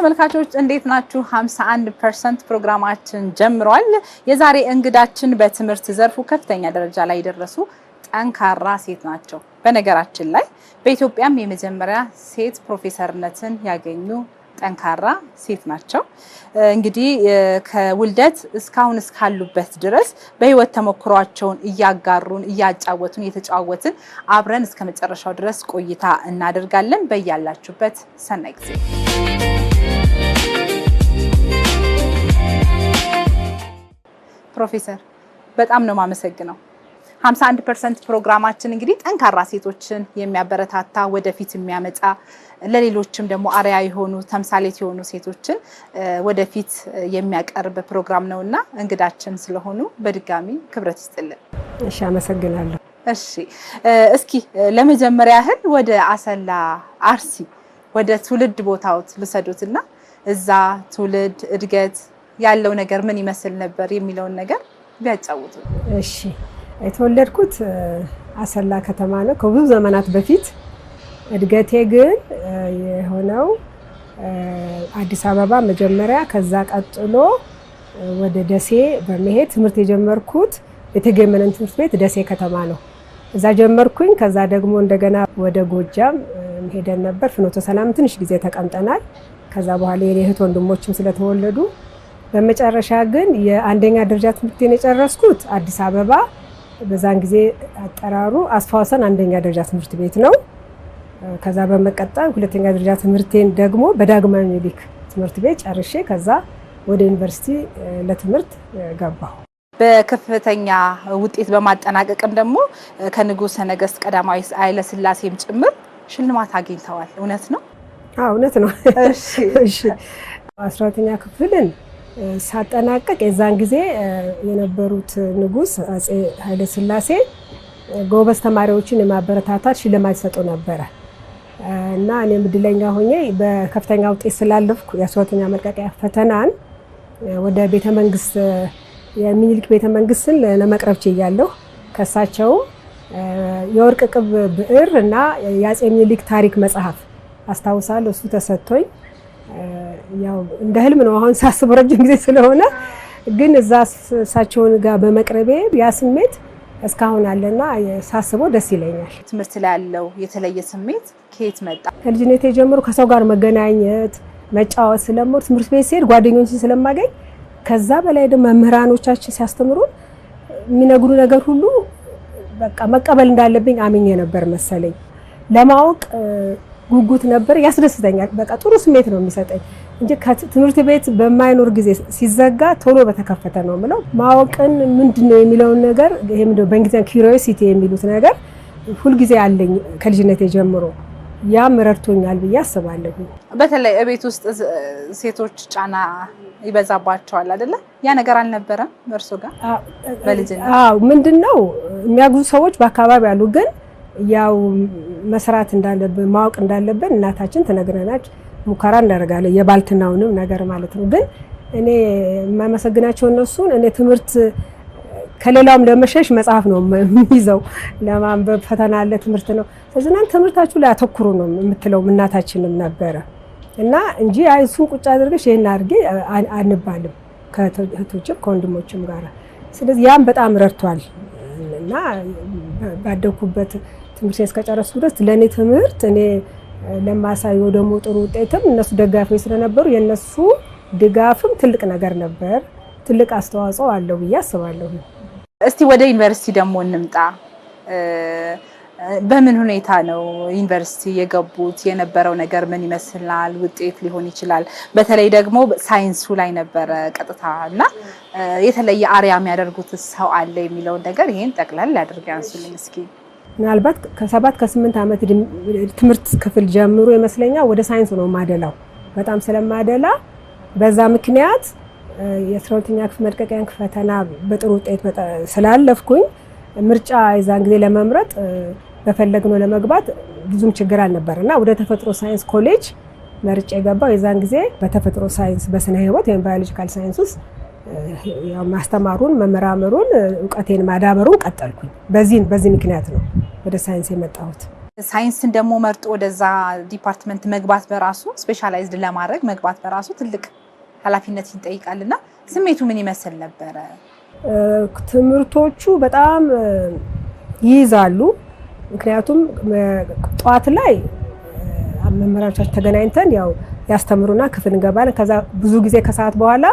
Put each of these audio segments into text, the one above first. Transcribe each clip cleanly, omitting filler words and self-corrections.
ተመልካቾች እንዴት ናችሁ? 51% ፕሮግራማችን ጀምሯል። የዛሬ እንግዳችን በትምህርት ዘርፉ ከፍተኛ ደረጃ ላይ የደረሱ ጠንካራ ሴት ናቸው። በነገራችን ላይ በኢትዮጵያም የመጀመሪያ ሴት ፕሮፌሰርነትን ያገኙ ጠንካራ ሴት ናቸው። እንግዲህ ከውልደት እስካሁን እስካሉበት ድረስ በህይወት ተሞክሯቸውን እያጋሩን እያጫወቱን እየተጫወትን አብረን እስከ መጨረሻው ድረስ ቆይታ እናደርጋለን። በያላችሁበት ሰናይ ጊዜ። ፕሮፌሰር በጣም ነው የማመሰግነው። 51% ፕሮግራማችን እንግዲህ ጠንካራ ሴቶችን የሚያበረታታ ወደፊት የሚያመጣ ለሌሎችም ደግሞ አርአያ የሆኑ ተምሳሌት የሆኑ ሴቶችን ወደፊት የሚያቀርብ ፕሮግራም ነውና እንግዳችን ስለሆኑ በድጋሚ ክብረት ይስጥልን። እሺ፣ አመሰግናለሁ። እሺ፣ እስኪ ለመጀመሪያ ያህል ወደ አሰላ አርሲ ወደ ትውልድ ቦታዎት ልሰዱትና እዛ ትውልድ እድገት ያለው ነገር ምን ይመስል ነበር የሚለውን ነገር ቢያጫውቱ። እሺ፣ የተወለድኩት አሰላ ከተማ ነው ከብዙ ዘመናት በፊት። እድገቴ ግን የሆነው አዲስ አበባ መጀመሪያ፣ ከዛ ቀጥሎ ወደ ደሴ በመሄድ ትምህርት የጀመርኩት እቴጌ መነን ትምህርት ቤት ደሴ ከተማ ነው። እዛ ጀመርኩኝ። ከዛ ደግሞ እንደገና ወደ ጎጃም ሄደን ነበር። ፍኖተ ሰላም ትንሽ ጊዜ ተቀምጠናል። ከዛ በኋላ የኔ እህት ወንድሞችም ስለተወለዱ በመጨረሻ ግን የአንደኛ ደረጃ ትምህርቴን የጨረስኩት አዲስ አበባ፣ በዛን ጊዜ አጠራሩ አስፋወሰን አንደኛ ደረጃ ትምህርት ቤት ነው። ከዛ በመቀጠል ሁለተኛ ደረጃ ትምህርቴን ደግሞ በዳግማዊ ምኒልክ ትምህርት ቤት ጨርሼ ከዛ ወደ ዩኒቨርሲቲ ለትምህርት ገባሁ። በከፍተኛ ውጤት በማጠናቀቅም ደግሞ ከንጉሠ ነገሥት ቀዳማዊ ኃይለ ሥላሴም ጭምር ሽልማት አግኝተዋል። እውነት ነው? አዎ እውነት ነው። እሺ 12ኛ ክፍልን ሳጠናቀቅ የዛን ጊዜ የነበሩት ንጉስ አጼ ኃይለ ሥላሴ ጎበዝ ተማሪዎችን የማበረታታት ሽልማት ይሰጡ ነበር እና እኔም እድለኛ ሆኜ በከፍተኛ ውጤት ስላለፍኩ የ12ኛ መልቀቂያ ፈተናን ወደ ቤተ መንግስት የሚኒልክ ቤተ መንግስትን ለመቅረብ ችያለሁ። ከሳቸው የወርቅ ቅብ ብዕር እና የአጼ ሚኒልክ ታሪክ መጽሐፍ አስታውሳለሁ። እሱ ተሰጥቶኝ ያው እንደ ህልም ነው አሁን ሳስበው ረጅም ጊዜ ስለሆነ፣ ግን እዛ እሳቸውን ጋር በመቅረቤ ያ ስሜት እስካሁን አለና ሳስበው ደስ ይለኛል። ትምህርት ላይ ያለው የተለየ ስሜት ከየት መጣ? ከልጅነቴ ጀምሮ ከሰው ጋር መገናኘት መጫወት ስለምወድ ትምህርት ቤት ስሄድ ጓደኞችን ስለማገኝ፣ ከዛ በላይ ደግሞ መምህራኖቻችን ሲያስተምሩን የሚነግሩ ነገር ሁሉ በቃ መቀበል እንዳለብኝ አምኜ ነበር መሰለኝ። ለማወቅ ጉጉት ነበር፣ ያስደስተኛል። በቃ ጥሩ ስሜት ነው የሚሰጠኝ እንጂ ከትምህርት ቤት በማይኖር ጊዜ ሲዘጋ ቶሎ በተከፈተ ነው የምለው። ማወቅን ምንድነው የሚለውን ነገር ይሄ ምንድነው በእንግሊዝኛ ኪዩሪዮሲቲ የሚሉት ነገር ሁልጊዜ አለኝ ከልጅነቴ ጀምሮ። ያም ረድቶኛል ብዬ አስባለሁ። በተለይ እቤት ውስጥ ሴቶች ጫና ይበዛባቸዋል አይደለ? ያ ነገር አልነበረም እርሶ ጋር በልጅነት? አዎ፣ ምንድነው የሚያግዙ ሰዎች በአካባቢ አሉ፣ ግን ያው መስራት እንዳለብን ማወቅ እንዳለብን እናታችን ትነግረናች፣ ሙከራ እናደርጋለን፣ የባልትናውንም ነገር ማለት ነው። ግን እኔ የማመሰግናቸው እነሱን እኔ ትምህርት ከሌላውም ለመሸሽ መጽሐፍ ነው የሚይዘው፣ ለማንበብ ፈተና አለ፣ ትምህርት ነው። ስለዚህ ትምህርታችሁ ላይ አተኩሩ ነው የምትለው እናታችንም ነበረ እና እንጂ አይ እሱን ቁጭ አድርገሽ ይሄን አድርጌ አንባልም ከእህቶችም ከወንድሞችም ጋር። ስለዚህ ያም በጣም ረድቷል እና ባደኩበት ትምህርት እስከጨረስኩ ድረስ ለኔ ትምህርት እኔ ለማሳየው ደግሞ ጥሩ ውጤትም እነሱ ደጋፊዎች ስለነበሩ የነሱ ድጋፍም ትልቅ ነገር ነበር፣ ትልቅ አስተዋጽኦ አለው ብዬ አስባለሁ። እስቲ ወደ ዩኒቨርሲቲ ደግሞ እንምጣ። በምን ሁኔታ ነው ዩኒቨርሲቲ የገቡት? የነበረው ነገር ምን ይመስላል? ውጤት ሊሆን ይችላል። በተለይ ደግሞ ሳይንሱ ላይ ነበረ ቀጥታና የተለየ አርአያ የሚያደርጉት ሰው አለ የሚለውን ነገር ይሄን ጠቅላላ ያድርግ ያንሱልኝ እስኪ። ምናልባት ከ7 ከ8 ዓመት ትምህርት ክፍል ጀምሮ ይመስለኛል ወደ ሳይንስ ነው ማደላው። በጣም ስለማደላ በዛ ምክንያት የ12ኛ ክፍል መልቀቂያ ፈተና በጥሩ ውጤት ስላለፍኩኝ ምርጫ የዛን ጊዜ ለመምረጥ በፈለግነው ለመግባት ብዙም ችግር አልነበረና ወደ ተፈጥሮ ሳይንስ ኮሌጅ መርጬ ገባው። የዛን ጊዜ በተፈጥሮ ሳይንስ በስነ ህይወት ወይም ባዮሎጂካል ሳይንስ ውስጥ ያው ማስተማሩን መመራመሩን ዕውቀቴን ማዳበሩን ቀጠልኩኝ። በዚህ ምክንያት ነው ወደ ሳይንስ የመጣሁት። ሳይንስን ደግሞ መርጦ ወደዛ ዲፓርትመንት መግባት በራሱ ስፔሻላይዝድ ለማድረግ መግባት በራሱ ትልቅ ኃላፊነት ይጠይቃልና ስሜቱ ምን ይመስል ነበረ? ትምህርቶቹ በጣም ይይዛሉ። ምክንያቱም ጠዋት ላይ መምህራኖቻችን ተገናኝተን ያው ያስተምሩና ክፍል እንገባለን። ከዛ ብዙ ጊዜ ከሰዓት በኋላ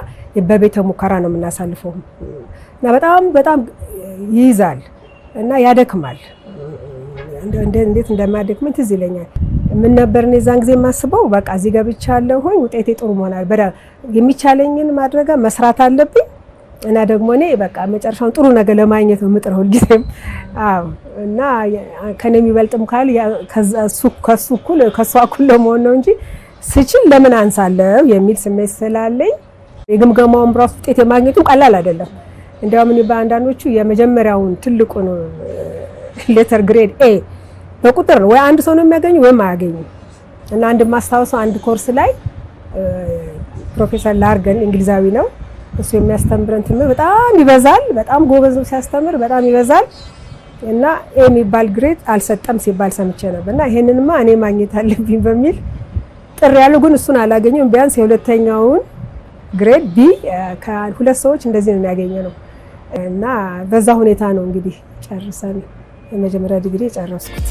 በቤተ ሙከራ ነው የምናሳልፈው እና በጣም ይይዛል እና ያደክማል። እንዴት እንደማያደክመኝ ትዝ ይለኛል። ምን ነበር እኔ ዛን ጊዜ የማስበው በቃ እዚህ ገብቻለሁ ሆይ ውጤቴ ጥሩ መሆናል የሚቻለኝን ማድረግ መስራት አለብኝ እና ደግሞ እኔ በቃ መጨረሻውን ጥሩ ነገር ለማግኘት ነው የምጥረው ሁልጊዜም። አዎ እና ከኔ የሚበልጥም ካል ከሱ እኩል ለመሆን ነው እንጂ ስችል ለምን አንሳለሁ የሚል ስሜት ስላለኝ የግምገማውን ራሱ ውጤት የማግኘቱ ቀላል አይደለም። እንዲያውም እኔ በአንዳንዶቹ የመጀመሪያውን ትልቁን ሌተር ግሬድ ኤ በቁጥር ወይ አንድ ሰው ነው የሚያገኘው ወይም አያገኝም። እና አንድ ማስታወሰው አንድ ኮርስ ላይ ፕሮፌሰር ላርገን እንግሊዛዊ ነው እሱ የሚያስተምረን ትምህርት በጣም ይበዛል። በጣም ጎበዝ ነው ሲያስተምር በጣም ይበዛል እና ኤ የሚባል ግሬድ አልሰጠም ሲባል ሰምቼ ነበርና ይሄንንማ እኔ ማግኘት አለብኝ በሚል ጥሪ ያለው ግን እሱን አላገኘውም። ቢያንስ የሁለተኛውን ግሬድ ቢ ከሁለት ሰዎች እንደዚህ ነው ያገኘነው እና በዛ ሁኔታ ነው እንግዲህ ጨርሰን የመጀመሪያ ዲግሪ ጨረስኩት።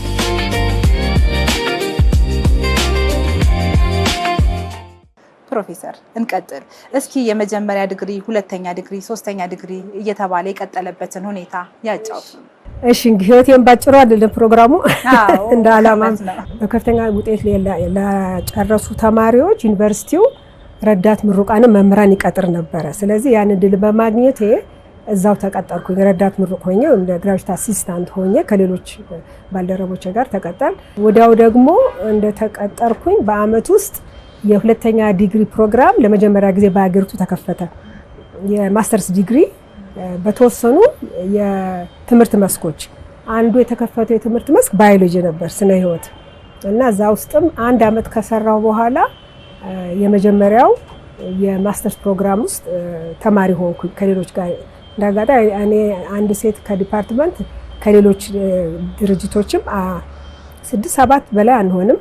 ፕሮፌሰር እንቀጥል እስኪ የመጀመሪያ ዲግሪ፣ ሁለተኛ ዲግሪ፣ ሶስተኛ ዲግሪ እየተባለ የቀጠለበትን ሁኔታ ያጫውቱ። እሺ እንግዲህ ህይወቴን ባጭሩ አይደለም ፕሮግራሙ እንደ ዓላማ በከፍተኛ ውጤት ለጨረሱ ተማሪዎች ዩኒቨርሲቲው ረዳት ምሩቃንን መምህራን ይቀጥር ነበር። ስለዚህ ያን ድል በማግኘቴ እዛው ተቀጠርኩኝ። ረዳት ምሩቅ ሆኜ እንደ ግራጁዌት አሲስታንት ሆኜ ከሌሎች ባልደረቦች ጋር ተቀጠር። ወዲያው ደግሞ እንደ ተቀጠርኩኝ በአመት ውስጥ የሁለተኛ ዲግሪ ፕሮግራም ለመጀመሪያ ጊዜ በአገሪቱ ተከፈተ። የማስተርስ ዲግሪ በተወሰኑ የትምህርት መስኮች አንዱ የተከፈተው የትምህርት መስክ ባዮሎጂ ነበር፣ ስነ ህይወት እና እዛ ውስጥም አንድ አመት ከሰራው በኋላ የመጀመሪያው የማስተርስ ፕሮግራም ውስጥ ተማሪ ሆንኩኝ ከሌሎች ጋር። እንዳጋጣሚ እኔ አንድ ሴት ከዲፓርትመንት ከሌሎች ድርጅቶችም 6-7 በላይ አንሆንም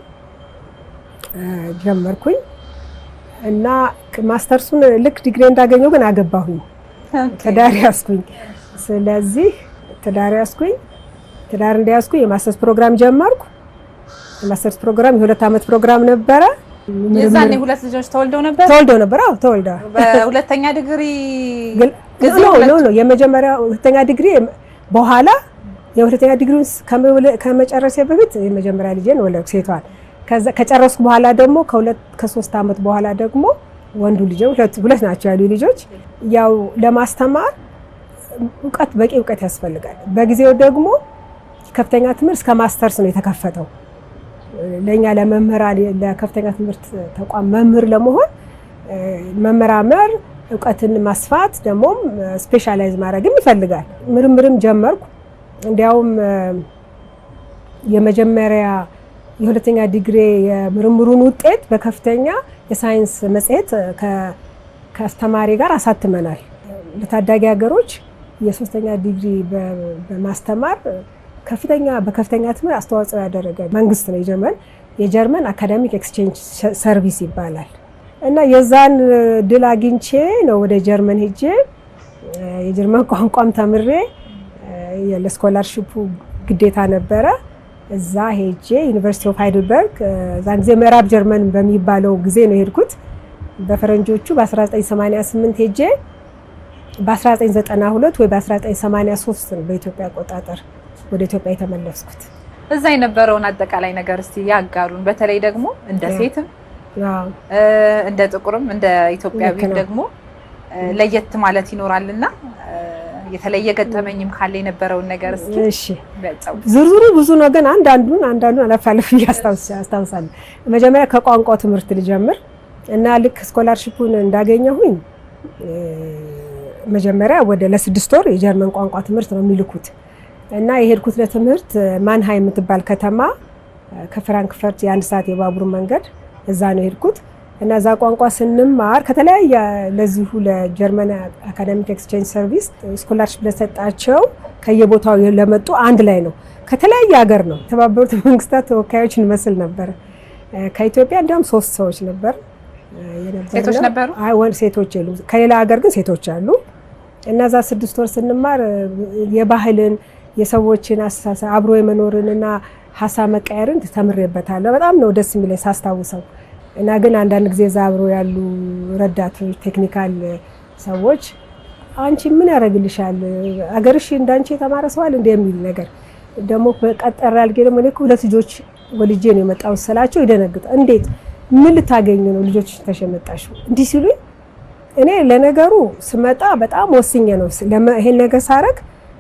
ጀመርኩኝ እና ማስተርሱን ልክ ዲግሪ እንዳገኘው ግን አገባሁኝ። ትዳር ያስኩኝ። ስለዚህ ትዳር እንደያዝኩኝ የማስተርስ ፕሮግራም ጀመርኩ። የማስተርስ ፕሮግራም የ2 አመት ፕሮግራም ነበረ። የዛኔ 2 ልጆች ተወልደው ነበር። አዎ ተወልደው በሁለተኛ ዲግሪ ነው የመጀመሪያ ሁለተኛ ዲግሪ በኋላ የሁለተኛ ዲግሪውን ከመጨረሴ በፊት የመጀመሪያ ልጄን ወለድኩ ሴቷን። ከጨረስኩ በኋላ ደግሞ ከ3 አመት በኋላ ደግሞ ወንዱ ልጅ ሁለት ናቸው ያሉ ልጆች። ያው ለማስተማር በቂ እውቀት ያስፈልጋል። በጊዜው ደግሞ ከፍተኛ ትምህርት እስከ ማስተርስ ነው የተከፈተው። ለኛ ለመምህራን ለከፍተኛ ትምህርት ተቋም መምህር ለመሆን መመራመር፣ እውቀትን ማስፋት ደግሞ ስፔሻላይዝ ማድረግም ይፈልጋል። ምርምርም ጀመርኩ። እንዲያውም የመጀመሪያ የሁለተኛ ዲግሪ የምርምሩን ውጤት በከፍተኛ የሳይንስ መጽሔት ከአስተማሪ ጋር አሳትመናል። ለታዳጊ ሀገሮች የሶስተኛ ዲግሪ በማስተማር በከፍተኛ ትምህርት አስተዋጽኦ ያደረገ መንግስት ነው የጀርመን አካዳሚክ ኤክስቼንጅ ሰርቪስ ይባላል። እና የዛን ድል አግኝቼ ነው ወደ ጀርመን ሄጄ የጀርመን ቋንቋም ተምሬ ለስኮላርሺፑ ግዴታ ነበረ። እዛ ሄጄ ዩኒቨርሲቲ ኦፍ ሃይደልበርግ ዛን ጊዜ ምዕራብ ጀርመን በሚባለው ጊዜ ነው ሄድኩት። በፈረንጆቹ በ1988 ሄጄ በ1992 ወይ በ1983 ነው በኢትዮጵያ አቆጣጠር ወደ ኢትዮጵያ የተመለስኩት። እዛ የነበረውን አጠቃላይ ነገር እስቲ ያጋሩን። በተለይ ደግሞ እንደ ሴትም እንደ ጥቁርም እንደ ኢትዮጵያዊም ደግሞ ለየት ማለት ይኖራልና የተለየ ገጠመኝም ካለ የነበረውን ነገር እስቲ። እሺ ዝርዝሩ ብዙ ነው ግን አንዳንዱን አለፋለፍ ያስታውሳለሁ። መጀመሪያ ከቋንቋው ትምህርት ልጀምር እና ልክ ስኮላርሺፑን እንዳገኘሁኝ መጀመሪያ ወደ ለ6 ወር የጀርመን ቋንቋ ትምህርት ነው የሚልኩት እና የሄድኩት ለትምህርት ማንሃይም የምትባል ከተማ ከፍራንክፈርት የ1 ሰዓት የባቡር መንገድ እዛ ነው የሄድኩት እና እዛ ቋንቋ ስንማር ከተለያየ ለዚሁ ለጀርመን አካዳሚክ ኤክስቼንጅ ሰርቪስ ስኮላርሺፕ ለሰጣቸው ከየቦታው ለመጡ አንድ ላይ ነው። ከተለያየ ሀገር ነው። የተባበሩት መንግስታት ተወካዮች እንመስል ነበር። ከኢትዮጵያ እንዲያውም 3 ሰዎች ነበር የነበረው። ሴቶች ነበሩ? አይ ሴቶች የሉም። ከሌላ ሀገር ግን ሴቶች አሉ። እና እዛ 6 ወር ስንማር የባህልን የሰዎችን አስተሳሰብ አብሮ የመኖርንና ሀሳብ መቀየርን ተምሬበታለሁ። በጣም ነው ደስ የሚለኝ ሳስታውሰው። እና ግን አንዳንድ ጊዜ እዛ አብሮ ያሉ ረዳቶች ቴክኒካል ሰዎች አንቺ ምን ያደርግልሻል አገርሽ እንዳንቺ የተማረ ሰው አለ እንደሚል ነገር ደግሞ ቀጠር ያልጌ ደግሞ እኔ 2 ልጆች ወልጄ ነው የመጣው ስላቸው ይደነግጣል። እንዴት ምን ልታገኙ ነው ልጆች ተሸመጣሽ እንዲህ ሲሉ እኔ ለነገሩ ስመጣ በጣም ወስኜ ነው ይሄን ነገር ሳረግ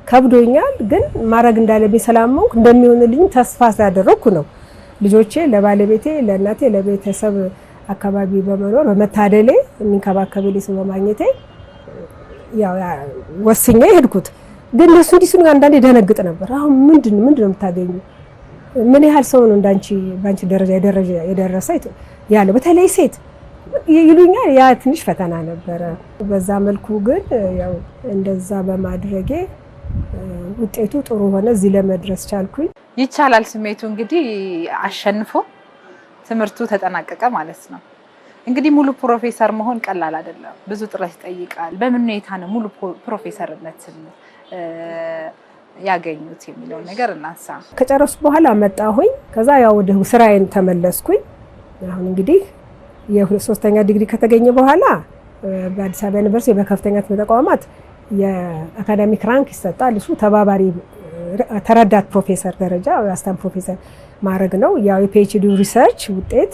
ከብዶኛል። ግን ማረግ እንዳለብኝ ሰላምም እንደሚሆንልኝ ተስፋ ያደረኩ ነው። ልጆቼ ለባለቤቴ ለእናቴ ለቤተሰብ አካባቢ በመኖር በመታደሌ የሚንከባከብልኝ ሰው በማግኘቴ ያው ወስኜ ሄድኩት። ግን እሱ እንዲስኑ አንዳንዴ ደነግጥ ነበር። አሁን ምንድነው የምታገኙ ምን ያህል ሰው ነው እንዳንቺ ባንቺ ደረጃ የደረሰ ያለ በተለይ ሴት ይሉኛል። ያ ትንሽ ፈተና ነበረ። በዛ መልኩ ግን ያው እንደዛ በማድረጌ ውጤቱ ጥሩ ሆነ። እዚህ ለመድረስ ቻልኩኝ። ይቻላል ስሜቱ እንግዲህ አሸንፎ ትምህርቱ ተጠናቀቀ ማለት ነው። እንግዲህ ሙሉ ፕሮፌሰር መሆን ቀላል አይደለም። ብዙ ጥረት ይጠይቃል። በምን ሁኔታ ነው ሙሉ ፕሮፌሰርነትን ያገኙት የሚለው ነገር እናንሳ። ከጨረስኩ በኋላ መጣሁኝ። ከዛ ያው ወደ ስራዬን ተመለስኩኝ። አሁን እንግዲህ የ3ኛ ዲግሪ ከተገኘ በኋላ በአዲስ አበባ ዩኒቨርሲቲ በከፍተኛ ትምህርት ተቋማት የአካዳሚክ ራንክ ይሰጣል። እሱ ተባባሪ ተረዳት ፕሮፌሰር ደረጃ አስታም ፕሮፌሰር ማድረግ ነው። ያው የፒኤችዲ ሪሰርች ውጤት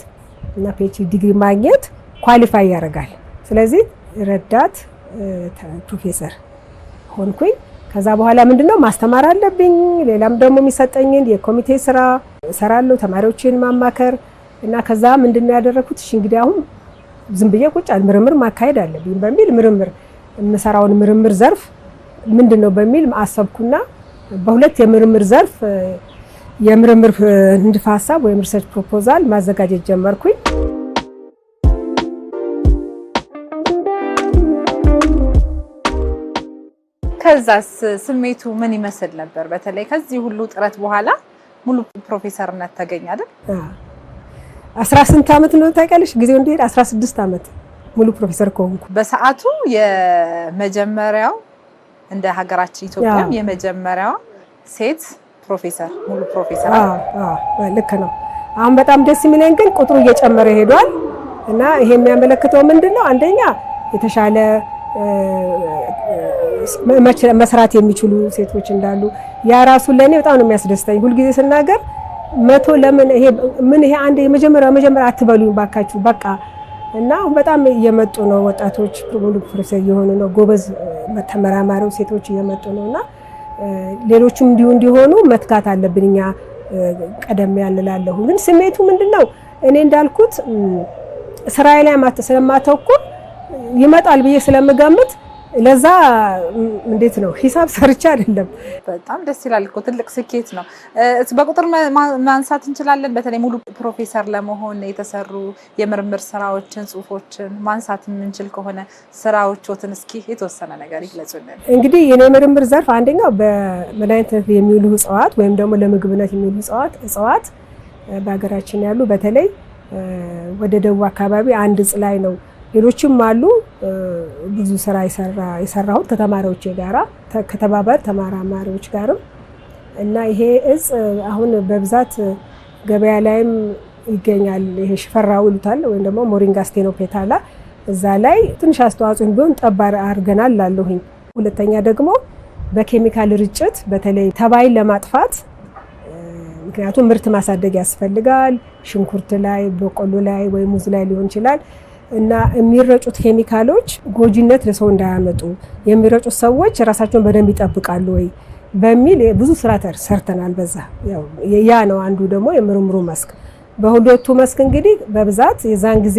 እና ፒኤችዲ ዲግሪ ማግኘት ኳሊፋይ ያደርጋል። ስለዚህ ረዳት ፕሮፌሰር ሆንኩኝ። ከዛ በኋላ ምንድነው ማስተማር አለብኝ። ሌላም ደግሞ የሚሰጠኝን የኮሚቴ ስራ እሰራለሁ፣ ተማሪዎችን ማማከር እና ከዛ ምንድነው ያደረኩት እንግዲህ አሁን ዝም ብዬ ቁጭ ምርምር ማካሄድ አለብኝ በሚል ምርምር የምሰራውን ምርምር ዘርፍ ምንድነው በሚል አሰብኩና በሁለት የምርምር ዘርፍ የምርምር ንድፈ ሐሳብ ወይም ሪሰርች ፕሮፖዛል ማዘጋጀት ጀመርኩኝ። ከዛስ ስሜቱ ምን ይመስል ነበር? በተለይ ከዚህ ሁሉ ጥረት በኋላ ሙሉ ፕሮፌሰርነት ተገኘ አይደል? 18 ዓመት ነው ታውቂያለሽ፣ ጊዜው እንዴት 16 ዓመት ሙሉ ፕሮፌሰር ከሆንኩ በሰዓቱ የመጀመሪያው እንደ ሀገራችን ኢትዮጵያ የመጀመሪያው ሴት ፕሮፌሰር ሙሉ ፕሮፌሰር ልክ ነው። አሁን በጣም ደስ የሚለኝ ግን ቁጥሩ እየጨመረ ሄዷል እና ይሄ የሚያመለክተው ምንድነው? አንደኛ የተሻለ መስራት የሚችሉ ሴቶች እንዳሉ ያ ራሱ ለኔ በጣም ነው የሚያስደስተኝ። ሁሉ ጊዜ ስናገር መቶ ለምን ይሄ አንድ የመጀመሪያ አትበሉኝ ባካችሁ በቃ እና በጣም እየመጡ ነው ወጣቶች ሙሉ ፕሮፌሰር እየሆኑ ነው። ጎበዝ ተመራማሪዎች ሴቶች እየመጡ ነውና ሌሎችም እንዲሆኑ መትጋት አለብን እኛ ቀደም ያልላለሁ። ግን ስሜቱ ምንድነው? እኔ እንዳልኩት ስራዬ ላይ ስለማተኩር ይመጣል ብዬ ስለምገምት ለዛ እንዴት ነው ሂሳብ ሰርቻ አይደለም። በጣም ደስ ይላል እኮ ትልቅ ስኬት ነው። በቁጥር ማንሳት እንችላለን። በተለይ ሙሉ ፕሮፌሰር ለመሆን የተሰሩ የምርምር ስራዎችን፣ ጽሁፎችን ማንሳት የምንችል ከሆነ ስራዎችን እስኪ የተወሰነ ነገር ይግለጹልን። እንግዲህ የኔ ምርምር ዘርፍ አንደኛው በመድኃኒትነት የሚውሉ እጽዋት ወይም ደግሞ ለምግብነት የሚውሉ እጽዋት በሀገራችን ያሉ በተለይ ወደ ደቡብ አካባቢ አንድ እጽ ላይ ነው። ሌሎችም አሉ። ብዙ ስራ የሰራሁት ከተማሪዎች ጋራ ከተባባሪ ተመራማሪዎች ጋርም እና ይሄ እጽ አሁን በብዛት ገበያ ላይም ይገኛል። ይሄ ሽፈራው ይሉታል ወይም ደግሞ ሞሪንጋ ስቴኖፔታላ እዛ ላይ ትንሽ አስተዋጽኦ ቢሆን ጠባር አድርገናል ላለሁኝ። ሁለተኛ ደግሞ በኬሚካል ርጭት በተለይ ተባይን ለማጥፋት ምክንያቱም ምርት ማሳደግ ያስፈልጋል። ሽንኩርት ላይ፣ በቆሎ ላይ ወይ ሙዝ ላይ ሊሆን ይችላል እና የሚረጩት ኬሚካሎች ጎጂነት ለሰው እንዳያመጡ የሚረጩት ሰዎች ራሳቸውን በደንብ ይጠብቃሉ ወይ በሚል ብዙ ስራ ሰርተናል። በዛ ያ ነው አንዱ ደግሞ የምርምሩ መስክ። በሁለቱ መስክ እንግዲህ በብዛት የዛን ጊዜ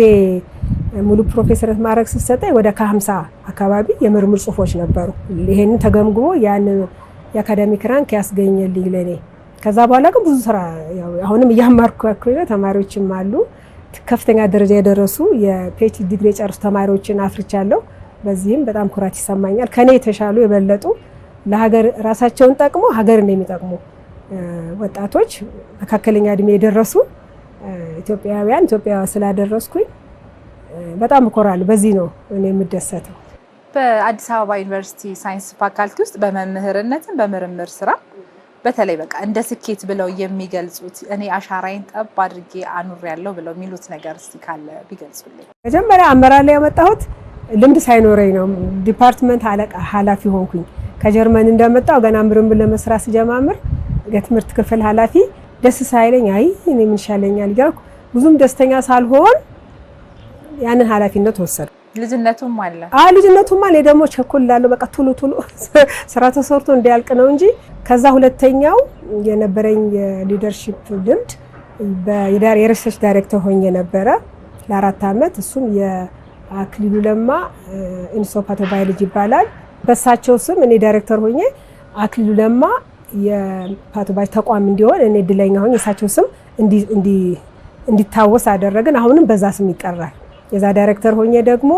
ሙሉ ፕሮፌሰርነት ማድረግ ሲሰጠኝ ወደ ከ50 አካባቢ የምርምር ጽሁፎች ነበሩ። ይሄንን ተገምግሞ ያን የአካዳሚክ ራንክ ያስገኘልኝ ለኔ። ከዛ በኋላ ግን ብዙ ስራ አሁንም እያማርኩ ተማሪዎችም አሉ ከፍተኛ ደረጃ የደረሱ የፒኤችዲ ዲግሪ የጨረሱ ተማሪዎችን አፍርቻለሁ። በዚህም በጣም ኩራት ይሰማኛል። ከኔ የተሻሉ የበለጡ ለሀገር ራሳቸውን ጠቅሞ ሀገርን የሚጠቅሙ ወጣቶች መካከለኛ እድሜ የደረሱ ኢትዮጵያውያን ኢትዮጵያ ስላደረስኩኝ በጣም እኮራለሁ። በዚህ ነው እኔ የምደሰተው። በአዲስ አበባ ዩኒቨርሲቲ ሳይንስ ፋካልቲ ውስጥ በመምህርነትም በምርምር ስራ በተለይ በቃ እንደ ስኬት ብለው የሚገልጹት እኔ አሻራዬን ጠብ አድርጌ አኑሬያለሁ ብለው የሚሉት ነገር እስቲ ካለ ቢገልጹልኝ። መጀመሪያ አመራር ላይ ያመጣሁት ልምድ ሳይኖረኝ ነው። ዲፓርትመንት ኃላፊ ሆንኩኝ። ከጀርመን እንደመጣው ገና ምርምር ለመስራት ስጀማምር የትምህርት ክፍል ኃላፊ ደስ ሳይለኝ አይ እኔ ምን ይሻለኛል እያልኩ ብዙም ደስተኛ ሳልሆን ያንን ኃላፊነት ወሰድኩ። ልጅነቱም አለ ልጅነቱም አለ ደግሞ ቸኩላለሁ። በቃ ቶሎ ስራ ተሰርቶ እንዲያልቅ ነው እንጂ። ከዛ ሁለተኛው የነበረኝ የሊደርሺፕ ልምድ የሪሰርች ዳይሬክተር ሆኜ ነበረ ለ4 አመት። እሱም የአክሊሉ ለማ ኢንስቲትዩት ኦፍ ፓቶባዮሎጂ ይባላል። በሳቸው ስም እኔ ዳይሬክተር ሆኜ አክሊሉ ለማ የፓቶባዮሎጂ ተቋም እንዲሆን እኔ እድለኛ ሆኜ የሳቸው ስም እንዲታወስ አደረግን። አሁንም በዛ ስም ይቀራል። የዛ ዳይሬክተር ሆኜ ደግሞ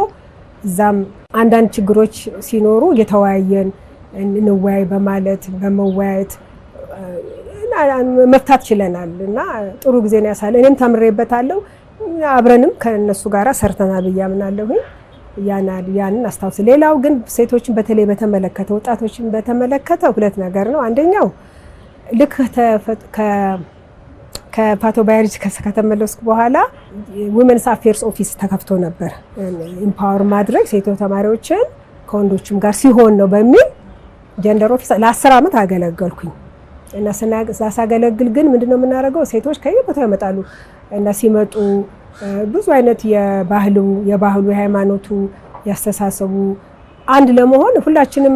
እዛም አንዳንድ ችግሮች ሲኖሩ እየተወያየን እንወያይ በማለት በመወያየት መፍታት ችለናል እና ጥሩ ጊዜ ነው ያሳለፈ። እኔም ተምሬበታለሁ። አብረንም ከነሱ ጋር ሰርተናል ብዬ አምናለሁ። ያንን አስታውስ። ሌላው ግን ሴቶችን በተለይ በተመለከተ ወጣቶችን በተመለከተ ሁለት ነገር ነው። አንደኛው ልክ ከፓቶባዮሎጂ ከተመለስኩ በኋላ ዊመንስ አፌርስ ኦፊስ ተከፍቶ ነበር። ኢምፓወር ማድረግ ሴቶች ተማሪዎችን ከወንዶችም ጋር ሲሆን ነው በሚል ጀንደር ኦፊስ ለ10 አመት አገለገልኩኝ እና ሳገለግል ግን ምንድነው የምናደርገው? ሴቶች ከየቦታው ይመጣሉ እና ሲመጡ ብዙ አይነት የባህሉ የሃይማኖቱ ያስተሳሰቡ አንድ ለመሆን ሁላችንም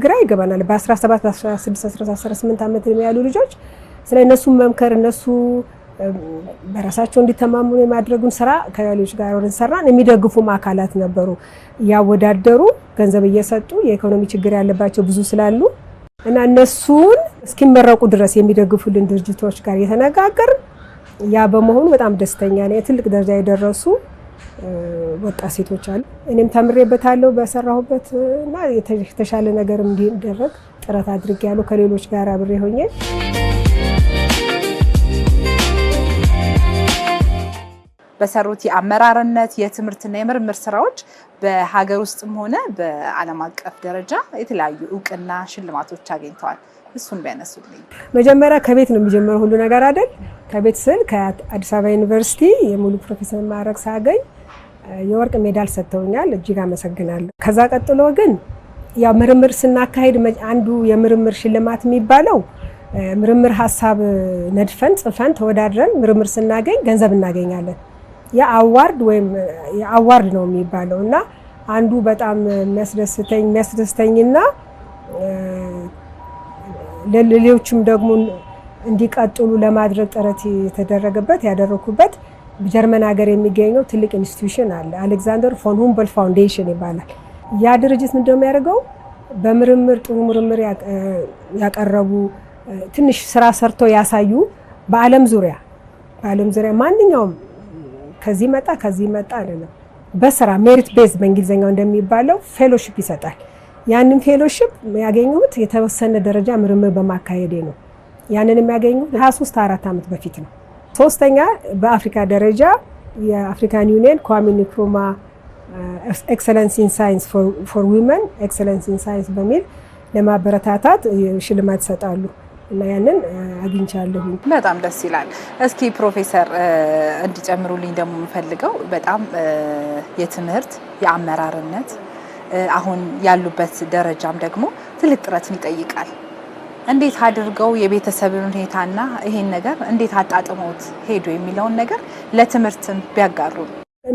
ግራ ይገባናል። በ17 16 18 አመት ያሉ ልጆች ስለ እነሱ መምከር እነሱ በራሳቸው እንዲተማመኑ የማድረጉን ስራ ከሌሎች ጋር ወንሰራን የሚደግፉም አካላት ነበሩ። ያወዳደሩ ገንዘብ እየሰጡ የኢኮኖሚ ችግር ያለባቸው ብዙ ስላሉ እና እነሱን እስኪመረቁ ድረስ የሚደግፉልን ድርጅቶች ጋር የተነጋገርን ያ በመሆኑ በጣም ደስተኛ ነኝ። ትልቅ ደረጃ የደረሱ ወጣት ሴቶች አሉ። እኔም ተምሬበታለሁ በሰራሁበት እና የተሻለ ነገር እንዲደረግ ጥረት አድርጌያለሁ ከሌሎች ጋር አብሬ ሆኜ። በሰሩት የአመራርነት የትምህርትና የምርምር ስራዎች በሀገር ውስጥም ሆነ በዓለም አቀፍ ደረጃ የተለያዩ እውቅና ሽልማቶች አግኝተዋል። እሱን ቢያነሱልኝ። መጀመሪያ ከቤት ነው የሚጀምረው ሁሉ ነገር አይደል? ከቤት ስል ከአዲስ አበባ ዩኒቨርሲቲ የሙሉ ፕሮፌሰር ማዕረግ ሳገኝ የወርቅ ሜዳል ሰጥተውኛል። እጅግ አመሰግናለሁ። ከዛ ቀጥሎ ግን ያው ምርምር ስናካሄድ አንዱ የምርምር ሽልማት የሚባለው ምርምር ሀሳብ ነድፈን ጽፈን ተወዳድረን ምርምር ስናገኝ ገንዘብ እናገኛለን። ያ አዋርድ ወይም የአዋርድ ነው የሚባለው እና አንዱ በጣም የሚያስደስተኝና ለሌሎችም ደግሞ እንዲቀጥሉ ለማድረግ ጥረት የተደረገበት ያደረኩበት በጀርመን ሀገር የሚገኘው ትልቅ ኢንስቲትዩሽን አለ። አሌክዛንደር ፎን ሁምቦልት ፋውንዴሽን ይባላል። ያ ድርጅት ምንድነው የሚያደርገው? በምርምር ጥሩ ምርምር ያቀረቡ ትንሽ ስራ ሰርቶ ያሳዩ በዓለም ዙሪያ ማንኛውም ከዚህ መጣ አይደለም፣ በስራ ሜሪት ቤዝ በእንግሊዝኛው እንደሚባለው ፌሎሺፕ ይሰጣል። ያንን ፌሎሺፕ ያገኙት የተወሰነ ደረጃ ምርምር በማካሄዴ ነው። ያንን የሚያገኙት 23-4 አመት በፊት ነው። ሶስተኛ በአፍሪካ ደረጃ የአፍሪካን ዩኒየን ኳሚ ንክሩማ ኤክሰለንስ ኢን ሳይንስ ፎር ዊመን ኤክሰለንስ ኢን ሳይንስ በሚል ለማበረታታት ሽልማት ይሰጣሉ እና ያንን አግኝቻለሁ። በጣም ደስ ይላል። እስኪ ፕሮፌሰር እንዲጨምሩልኝ ደግሞ የምፈልገው በጣም የትምህርት የአመራርነት አሁን ያሉበት ደረጃም ደግሞ ትልቅ ጥረትን ይጠይቃል። እንዴት አድርገው የቤተሰብን ሁኔታና ይሄን ነገር እንዴት አጣጥመውት ሄዱ የሚለውን ነገር ለትምህርትም ቢያጋሩ።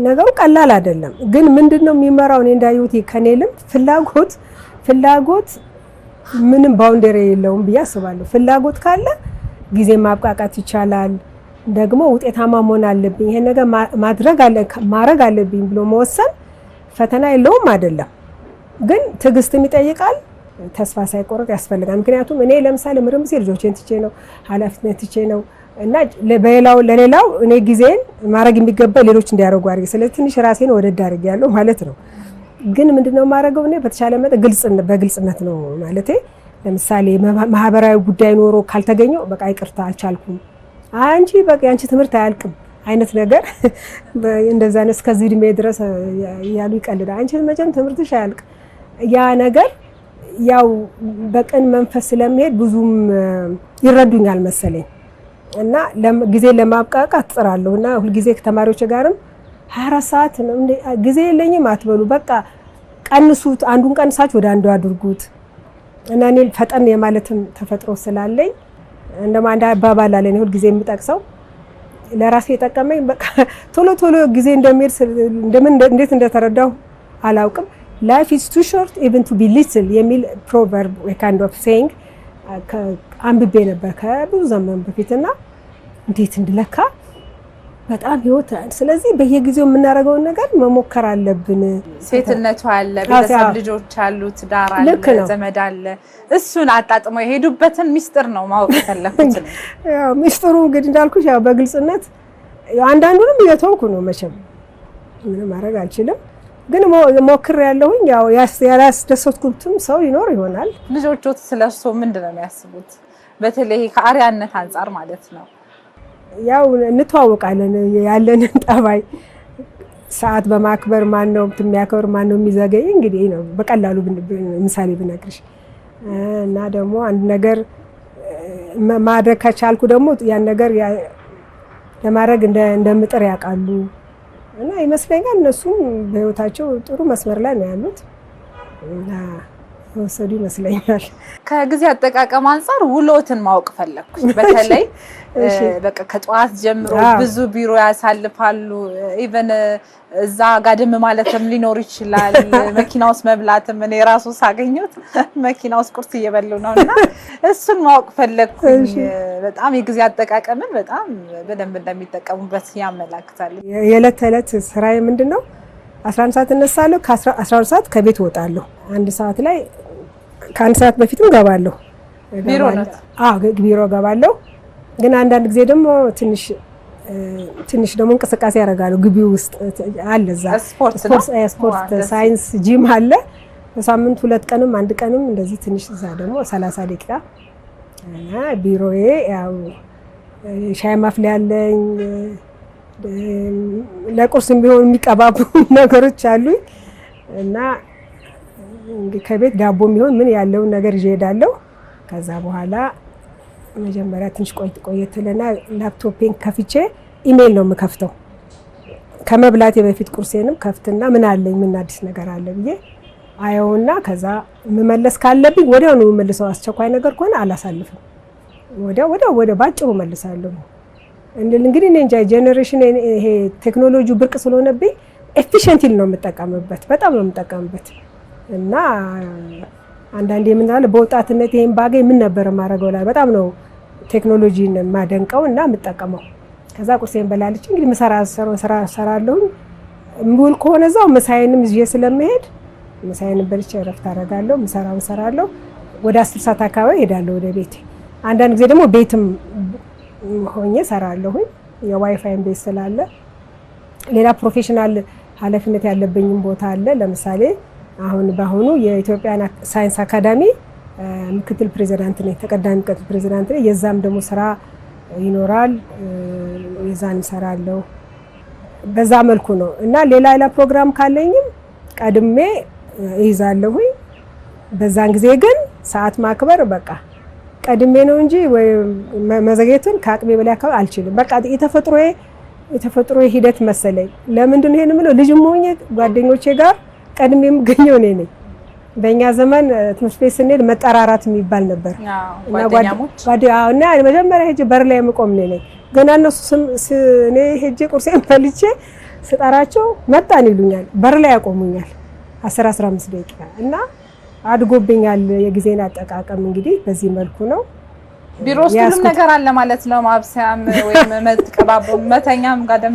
ነገሩ ቀላል አይደለም፣ ግን ምንድነው የሚመራው? እኔ እንዳዩት ከኔ ልምድ ፍላጎት ምንም ባውንደሪ የለውም ብዬ አስባለሁ። ፍላጎት ካለ ጊዜ ማብቃቃት ይቻላል። ደግሞ ውጤታማ መሆን አለብኝ ይሄን ነገር ማድረግ አለብኝ ብሎ መወሰን ፈተና የለውም አይደለም፣ ግን ትዕግስትም ይጠይቃል። ተስፋ ሳይቆርጥ ያስፈልጋል። ምክንያቱም እኔ ለምሳሌ ምርምር ልጆቼን ትቼ ነው ኃላፊነት ትቼ ነው እና ለሌላው እኔ ጊዜን ማድረግ የሚገባ ሌሎች እንዲያደርጉ አድርጌ ስለዚህ ትንሽ ራሴን ወደድ አድርጌያለሁ ማለት ነው። ግን ምንድነው ማረገው እኔ በተቻለ መጠን በግልጽነት ነው ማለቴ ለምሳሌ ማህበራዊ ጉዳይ ኖሮ ካልተገኘው በቃ ይቅርታ አልቻልኩም አንቺ በቃ አንቺ ትምህርት አያልቅም አይነት ነገር እንደዛ ነው እስከዚህ እድሜ ድረስ ያሉ ይቀልዳል አንቺ መቼም ትምህርትሽ አያልቅ ያ ነገር ያው በቀን መንፈስ ስለሚሄድ ብዙም ይረዱኛል መሰለኝ እና ጊዜ ለማብቃቃት ጥራለሁና ሁሉ ጊዜ ከተማሪዎች ጋርም 24 ሰዓት ጊዜ የለኝም አትበሉ በቃ ቀንሱት አንዱን ቀንሳችሁ ወደ አንዱ አድርጉት እና እኔ ፈጠን የማለትም ተፈጥሮ ስላለኝ እንደማ አንድ አባባል አለኝ ሁሉ ጊዜ የምጠቅሰው ለራሴ የጠቀመኝ በቃ ቶሎ ጊዜ እንዴት እንደተረዳው አላውቅም life is too short even to be little የሚል proverb a kind of saying አንብቤ ነበር ከብዙ ዘመን በፊትና እንዴት እንደለካ በጣም ህይወት ስለዚህ በየጊዜው የምናረጋው ነገር መሞከር አለብን ሴትነቱ አለ ቤተሰብ ልጆች አሉት ዳር አለ ዘመድ አለ እሱን አጣጥሞ የሄዱበትን ሚስጥር ነው ማወቅ ፈለኩት ያው ሚስጥሩ እንግዲህ እንዳልኩሽ ያው በግልጽነት አንዳንዱንም እየተውኩ ነው መቼም ምንም ማድረግ አልችልም ግን ሞክር ያለሁኝ ያው ያላስደሰትኩትም ሰው ይኖር ይሆናል ልጆቹት ስለሱ ምንድነው የሚያስቡት በተለይ ከአሪያነት አንፃር ማለት ነው ያው እንተዋወቃለን ያለንን ጠባይ ሰዓት በማክበር ማን ነው የሚያከብር ማን ነው የሚዘገይ እንግዲህ ነው በቀላሉ ምሳሌ ብነግርሽ እና ደግሞ አንድ ነገር ማድረግ ከቻልኩ ደግሞ ያን ነገር ለማድረግ እንደምጥር ያውቃሉ እና ይመስለኛል እነሱም በህይወታቸው ጥሩ መስመር ላይ ነው ያሉት እና ወሰዱ ይመስለኛል ከጊዜ አጠቃቀም አንፃር ውሎትን ማወቅ ፈለኩ በተለይ በቃ ከጧት ጀምሮ ብዙ ቢሮ ያሳልፋሉ ኢቭን እዛ ጋደም ማለትም ሊኖር ይችላል መኪናውስ መብላትም እኔ ራሱ ሳገኙት መኪናውስ ቁርስ እየበሉ ነውና እሱን ማወቅ ፈለኩ በጣም የጊዜ አጠቃቀምን በጣም በደንብ እንደሚጠቀሙበት ያመላክታል የዕለት ተዕለት ስራዬ ምንድነው 11 ሰዓት እነሳለሁ ከ12 ሰዓት ከቤት ወጣለሁ አንድ ሰዓት ላይ ከአንድ ሰዓት በፊትም ገባለሁ ቢሮ ነው ቢሮ ገባለሁ ግን አንዳንድ ጊዜ ደግሞ ትንሽ ደግሞ እንቅስቃሴ ያደርጋለሁ ግቢው ውስጥ አለ እዛ ስፖርት ሳይንስ ጂም አለ በሳምንት 2 ቀንም አንድ ቀንም እንደዚህ ትንሽ እዛ ደግሞ 30 ደቂቃ እና ቢሮዬ ያው ሻይ ማፍሊያ አለኝ ለቁርስም ቢሆን የሚቀባቡ ነገሮች አሉ እና ከቤት ዳቦም ቢሆን ምን ያለው ነገር ይሄዳለሁ ከዛ በኋላ መጀመሪያ ትንሽ ቆየትለና ላፕቶፔን ከፍቼ ኢሜል ነው የምከፍተው ከመብላቴ በፊት ቁርሴንም ከፍትና ምን አለኝ ምን አዲስ ነገር አለ ብዬ አየውና ከዛ መመለስ ካለብኝ ወዲያው ነው የምመልሰው አስቸኳይ ነገር ከሆነ አላሳልፍም ወዲያው ባጭሩ መልሳለሁ እንግዲህ እንጃ ጄነሬሽን ይሄ ቴክኖሎጂው ብርቅ ስለሆነብኝ ኤፊሺየንትሊ ነው የምጠቀምበት በጣም ነው የምጠቀምበት እና አንዳንዴ ምን አለ በወጣትነት ይሄን ባገኝ ምን ነበር ማረገው ላይ በጣም ነው ቴክኖሎጂን ማደንቀውና የምጠቀመው ከዛ ቁርሴን በላልች እንግዲህ ሰራለሁ ሙሉ ከሆነ ዛው መሳይንም ይዤ ስለምሄድ መሳይንም በልቼ ረፍት አደርጋለሁ ሰራለሁ ወደ 10 ሰዓት አካባቢ ሄዳለሁ ወደ ቤቴ አንዳንድ ጊዜ ደግሞ ቤትም ሆኜ ሰራለሁ የዋይፋይ ቤት ስላለ ሌላ ፕሮፌሽናል ኃላፊነት ያለብኝም ቦታ አለ ለምሳሌ አሁን ባሁኑ የኢትዮጵያ ሳይንስ አካዳሚ ምክትል ፕሬዝዳንት ነኝ ተቀዳሚ ምክትል ፕሬዝዳንት ነኝ የዛም ደግሞ ስራ ይኖራል የዛን ሰራለሁ በዛ መልኩ ነው እና ሌላ ፕሮግራም ካለኝም ቀድሜ ይዛለሁ በዛን ጊዜ ግን ሰዓት ማክበር በቃ ቀድሜ ነው እንጂ ወይ መዘግየቱን ከአቅሜ በላይ አልችልም በቃ የተፈጥሮዬ ሂደት መሰለኝ ለምንድን ነው ይሄን ምለው ልጅም ሆኜ ጓደኞቼ ጋር ቀድሜም ገኘው ነኝ በእኛ ዘመን ትምህርት ቤት ስንሄድ መጠራራት የሚባል ነበር እና መጀመሪያ ሄጄ በር ላይ መቆም ነኝ ገና እነሱ እኔ ሄጄ ቁርሴን በልቼ ስጠራቸው መጣን ይሉኛል በር ላይ ያቆሙኛል 10-15 ደቂቃ እና አድጎብኛል የጊዜን አጠቃቀም እንግዲህ በዚህ መልኩ ነው ቢሮስ ሁሉም ነገር አለ ማለት ነው ማብሰያም ወይም መጥቀባቡ መተኛም ጋደም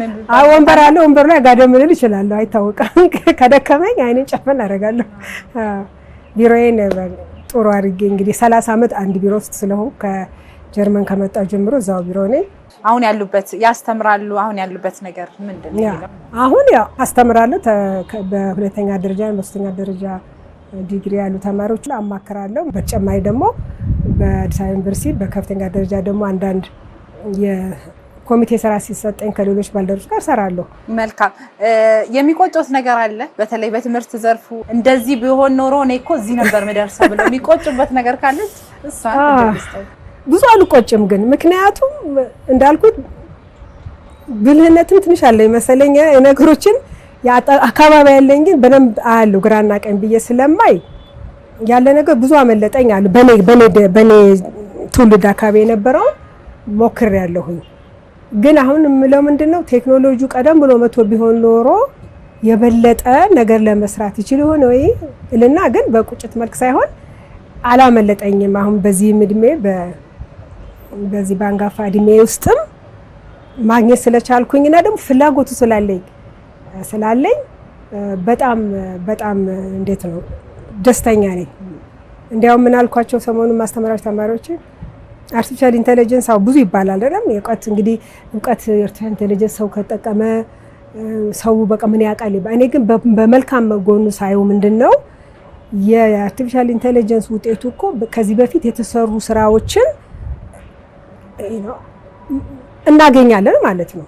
ወንበር አለ ወንበር ላይ ጋደም ልል ይችላል አይታወቅም ከደከመኝ አይኔን ጨፈን አደርጋለሁ ቢሮዬን ጥሩ አድርጌ እንግዲህ 30 አመት አንድ ቢሮ ውስጥ ስለሆንኩ ከጀርመን ከመጣሁ ጀምሮ እዛው ቢሮ ነኝ አሁን ያሉበት ያስተምራሉ አሁን ያሉበት ነገር ምንድነው? አሁን ያው አስተምራለሁ በሁለተኛ ደረጃ በሶስተኛ ደረጃ ዲግሪ ያሉ ተማሪዎች አማክራለሁ። በተጨማሪ ደግሞ በአዲስ አበባ ዩኒቨርሲቲ በከፍተኛ ደረጃ ደግሞ አንዳንድ የኮሚቴ ስራ ሲሰጠኝ ከሌሎች ባልደረቦች ጋር ሰራለሁ። መልካም። የሚቆጨው ነገር አለ? በተለይ በትምህርት ዘርፉ እንደዚህ ቢሆን ኖሮ እኔ እኮ እዚህ ነበር መደርሰው ብለው የሚቆጭበት ነገር ካለ እሷ ብዙ አልቆጭም፣ ግን ምክንያቱም እንዳልኩት ብልህነትም ትንሽ አለ መሰለኝ ነገሮችን አካባቢ ያለኝ ግን በደንብ አያለሁ ግራና ቀኝ ብዬ ስለማይ ያለ ነገር ብዙ አመለጠኝ አለ። በኔ ትውልድ አካባቢ የነበረው ሞክሬያለሁኝ። ግን አሁን የምለው ምንድነው ቴክኖሎጂው ቀደም ብሎ መጥቶ ቢሆን ኖሮ የበለጠ ነገር ለመስራት ይችል ይሆን ወይ እልና ግን በቁጭት መልክ ሳይሆን አላመለጠኝም። አሁን በዚህ እድሜ በዚህ ባንጋፋ እድሜ ውስጥም ማግኘት ስለቻልኩኝና ደግሞ ፍላጎቱ ስላለኝ በጣም እንዴት ነው ደስተኛ ነኝ። እንዲያውም ምን አልኳቸው ሰሞኑን ማስተማራቸው ተማሪዎች አርቲፊሻል ኢንተለጀንስ አው ብዙ ይባላል አይደል? የእውቀት እንግዲህ እውቀት አርቲፊሻል ኢንተለጀንስ ሰው ከተጠቀመ ሰው በቃ ምን ያውቃል። እኔ ግን በመልካም ጎኑ ሳይው ምንድነው የአርቲፊሻል ኢንተለጀንስ ውጤቱ እኮ ከዚህ በፊት የተሰሩ ስራዎችን እናገኛለን ማለት ነው።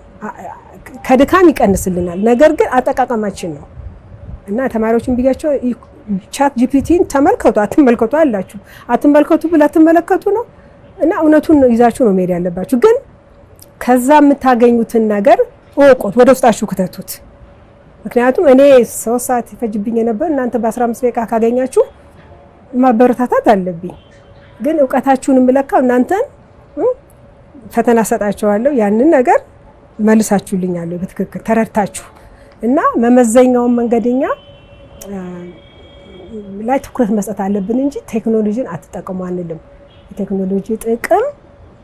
ከድካም ይቀንስልናል። ነገር ግን አጠቃቀማችን ነው እና ተማሪዎችን ቢያቸው ቻት ጂፒቲን ተመልከቱ አትመልከቱ አላችሁ አትመልከቱ ብላ ተመለከቱ ነው እና እውነቱን ይዛችሁ ነው መሄድ ያለባችሁ። ግን ከዛ የምታገኙትን ነገር ወቆት ወደ ውስጣችሁ ከተቱት። ምክንያቱም እኔ 3 ሰዓት ይፈጅብኝ ነበር፣ እናንተ በ15 ደቂቃ ካገኛችሁ ማበረታታት አለብኝ። ግን ዕውቀታችሁን የምለካው እናንተን ፈተና ሰጣችኋለሁ፣ ያንን ነገር መልሳችሁልኛል በትክክል ተረድታችሁ እና መመዘኛውን መንገደኛ ላይ ትኩረት መስጠት አለብን እንጂ ቴክኖሎጂን አትጠቀሙ አንልም። የቴክኖሎጂ ጥቅም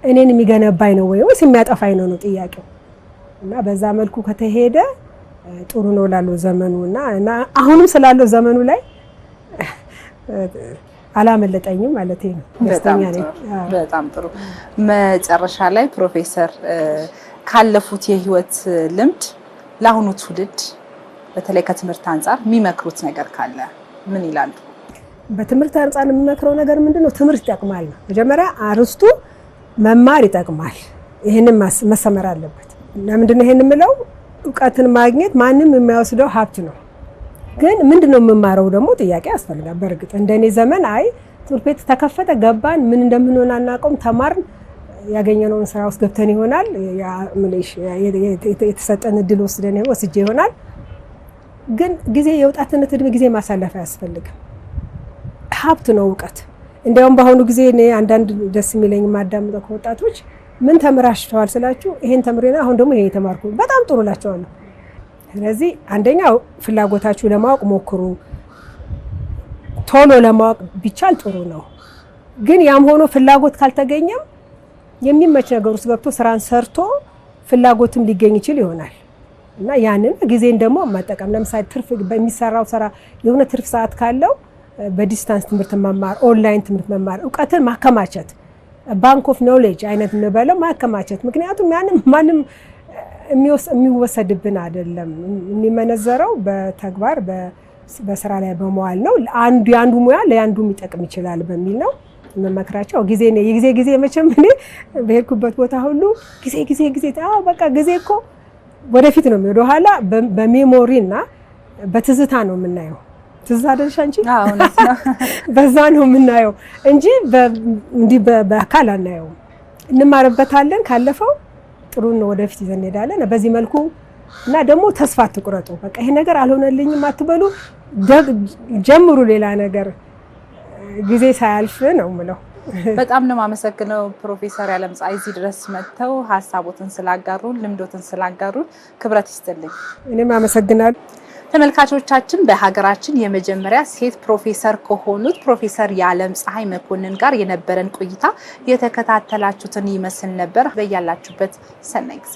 እኔን የሚገነባኝ ነው ወይስ የሚያጠፋኝ ነው ጥያቄው። እና በዛ መልኩ ከተሄደ ጥሩ ነው ላለው ዘመኑና አሁንም ስላለው ዘመኑ ላይ አላመለጠኝም ማለት ነው። ደስተኛ ነኝ። በጣም ጥሩ። መጨረሻ ላይ ፕሮፌሰር ካለፉት የህይወት ልምድ ለአሁኑ ትውልድ በተለይ ከትምህርት አንፃር የሚመክሩት ነገር ካለ ምን ይላሉ? በትምህርት አንፃር የሚመክረው ነገር ምንድነው? ትምህርት ይጠቅማል ነው መጀመሪያ አርስቱ መማር ይጠቅማል። ይሄንን መሰመር አለበት። ለምንድነው ይሄን የምለው? ዕውቀትን ማግኘት ማንም የሚያወስደው ሀብት ነው። ግን ምንድነው የምማረው ደግሞ ጥያቄ ያስፈልጋል። በእርግጥ እንደኔ ዘመን ትምህርት ቤት ተከፈተ ገባን ምን እንደምንሆን አናውቅም፣ ተማርን፣ ያገኘነውን ስራ ውስጥ ገብተን ይሆናል፣ የተሰጠን እድል ወስጄ ይሆናል። ግን ጊዜ የወጣትነት እድሜ ጊዜ ማሳለፍ አያስፈልግም። ሀብት ነው ዕውቀት። እንዲያውም በአሁኑ ጊዜ እኔ አንዳንድ ደስ የሚለኝ ማዳምጠው ከወጣቶች ምን ተምራችኋል ስላችሁ ይሄን ተምሬና አሁን ደግሞ ይሄን ተማርኩ በጣም ጥሩ ላቸዋለሁ። ስለዚህ አንደኛው ፍላጎታችሁ ለማወቅ ሞክሩ። ቶሎ ለማወቅ ቢቻል ጥሩ ነው። ግን ያም ሆኖ ፍላጎት ካልተገኘም የሚመች ነገር ውስጥ ገብቶ ስራን ሰርቶ ፍላጎትም ሊገኝ ይችል ይሆናል እና ያንን ጊዜን ደግሞ መጠቀም። ለምሳሌ ትርፍ በሚሰራው ስራ የሆነ ትርፍ ሰዓት ካለው በዲስታንስ ትምህርት መማር፣ ኦንላይን ትምህርት መማር፣ ዕውቀትን ማከማቸት፣ ባንክ ኦፍ ኖሌጅ አይነት እንበለው ማከማቸት። ምክንያቱም ያንን ማንም የሚወሰድብን አይደለም፣ የሚመነዘረው በተግባር በስራ ላይ በመዋል ነው። አንዱ ሙያ ለአንዱ የሚጠቅም ይችላል በሚል ነው መመክራቸው። ጊዜ መቼም እኔ በሄድኩበት ቦታ ሁሉ ጊዜ በቃ ጊዜ እኮ ወደፊት ነው የሚሄደው፣ ኋላ በሜሞሪ እና በትዝታ ነው የምናየው። ትዝታ አይደልሽ አንቺ? አዎ ነው። በዛ ነው የምናየው እንጂ እንዲህ በአካል አናየው። እንማርበታለን፣ ካለፈው ጥሩ ነው ወደፊት ይዘን እንሄዳለን። በዚህ መልኩ እና ደግሞ ተስፋ አትቁረጡ። በቃ ይሄ ነገር አልሆነልኝም አትበሉ፣ ጀምሩ ሌላ ነገር ጊዜ ሳያልፍ ነው የምለው። በጣም ነው የማመሰግነው ፕሮፌሰር ያለምፀሐይ እዚህ ድረስ መጥተው ሀሳቦትን ስላጋሩን ልምዶትን ስላጋሩን ክብረት ይስጥልኝ። እኔም አመሰግናለሁ። ተመልካቾቻችን በሀገራችን የመጀመሪያ ሴት ፕሮፌሰር ከሆኑት ፕሮፌሰር ያለምፀሐይ መኮንን ጋር የነበረን ቆይታ የተከታተላችሁትን ይመስል ነበር። በያላችሁበት ሰናይ ጊዜ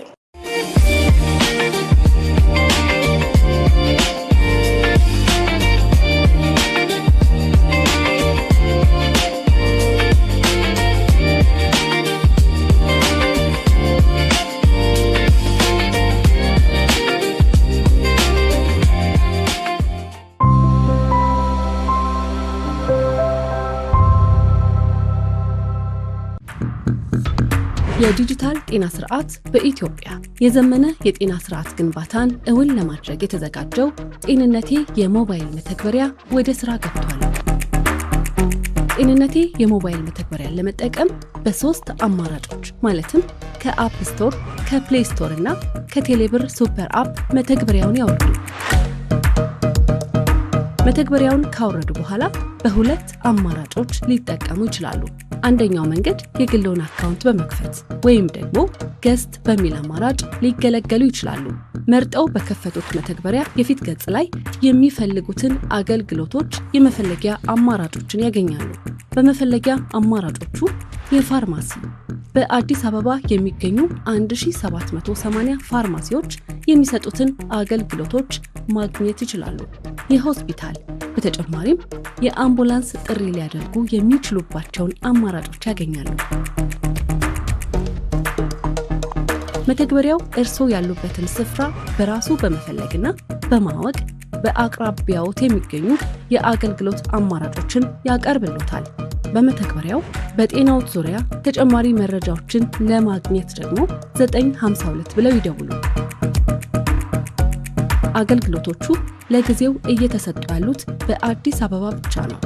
የዲጂታል ጤና ስርዓት በኢትዮጵያ የዘመነ የጤና ስርዓት ግንባታን እውን ለማድረግ የተዘጋጀው ጤንነቴ የሞባይል መተግበሪያ ወደ ስራ ገብቷል። ጤንነቴ የሞባይል መተግበሪያን ለመጠቀም በሶስት አማራጮች ማለትም ከአፕ ስቶር፣ ከፕሌይ ስቶር እና ከቴሌብር ሱፐር አፕ መተግበሪያውን ያወርዱ። መተግበሪያውን ካወረዱ በኋላ በሁለት አማራጮች ሊጠቀሙ ይችላሉ። አንደኛው መንገድ የግልዎን አካውንት በመክፈት ወይም ደግሞ ገስት በሚል አማራጭ ሊገለገሉ ይችላሉ። መርጠው በከፈቱት መተግበሪያ የፊት ገጽ ላይ የሚፈልጉትን አገልግሎቶች የመፈለጊያ አማራጮችን ያገኛሉ። በመፈለጊያ አማራጮቹ የፋርማሲ በአዲስ አበባ የሚገኙ 1780 ፋርማሲዎች የሚሰጡትን አገልግሎቶች ማግኘት ይችላሉ። የሆስፒታል በተጨማሪም የአምቡላንስ ጥሪ ሊያደርጉ የሚችሉባቸውን አማራጮች ያገኛሉ። መተግበሪያው እርስዎ ያሉበትን ስፍራ በራሱ በመፈለግና በማወቅ በአቅራቢያዎት የሚገኙ የአገልግሎት አማራጮችን ያቀርብልዎታል። በመተግበሪያው በጤናዎት ዙሪያ ተጨማሪ መረጃዎችን ለማግኘት ደግሞ 952 ብለው ይደውሉ። አገልግሎቶቹ ለጊዜው እየተሰጡ ያሉት በአዲስ አበባ ብቻ ነው።